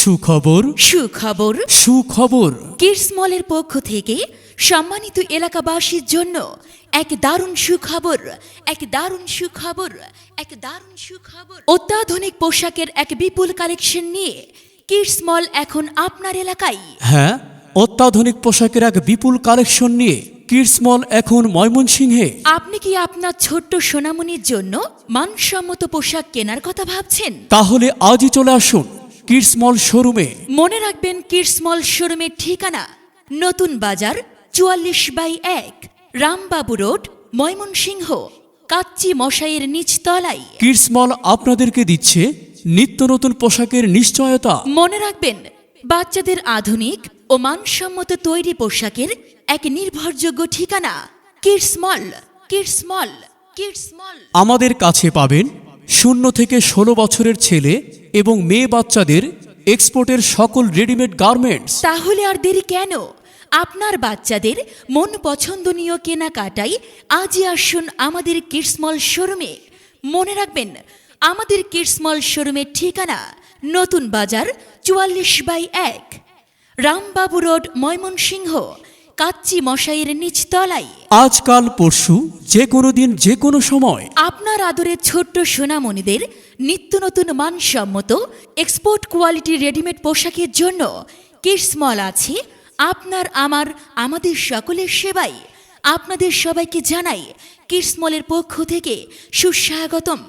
সুখবর সুখবর সুখবর কিডস মলের পক্ষ থেকে সম্মানিত এলাকাবাসীর জন্য এক দারুণ সুখবর অত্যাধুনিক পোশাকের এক বিপুল কালেকশন নিয়ে কিডস মল এখন আপনার এলাকায়। হ্যাঁ, অত্যাধুনিক পোশাকের এক বিপুল কালেকশন নিয়ে কিডস মল এখন ময়মনসিংহে। আপনি কি আপনার ছোট্ট সোনামণির জন্য মানসম্মত পোশাক কেনার কথা ভাবছেন? তাহলে আজই চলে আসুন কিডস মল শোরুমে। মনে রাখবেন কিডস মল শোরুমের ঠিকানা নতুন বাজার ৪৪/১ রামবাবু রোড ময়মনসিংহ কাচ্চি মশাইয়ের নিচতলায়। কিডস মল আপনাদেরকে দিচ্ছে নিত্য নতুন পোশাকের নিশ্চয়তা। মনে রাখবেন বাচ্চাদের আধুনিক ও মানসম্মত তৈরি পোশাকের এক নির্ভরযোগ্য ঠিকানা কিডস মল। আমাদের কাছে পাবেন 0 থেকে 16 বছরের ছেলে এবং মেয়ে বাচ্চাদের এক্সপোর্টের সকল রেডিমেড গার্মেন্টস। তাহলে আর দেরি কেন? আপনার বাচ্চাদের মন পছন্দনীয় কেনাকাটাই আজই আসুন আমাদের কিডস মল শোরুমে। মনে রাখবেন আমাদের কিডস মল শোরুমের ঠিকানা নতুন বাজার ৪৪/১ রামবাবু রোড ময়মনসিংহ কাচ্চি মশাইয়ের নিচতলায়। আজকাল পরশু যে কোনো দিন যে কোনো সময় আপনার আদরের ছোট্ট সোনামণিদের নিত্য নতুন মানসম্মত এক্সপোর্ট কোয়ালিটি রেডিমেড পোশাকের জন্য কিডস মল আছে আপনার আমাদের সকলের সেবায়। আপনাদের সবাইকে জানাই কিডস মলের পক্ষ থেকে সুস্বাগতম।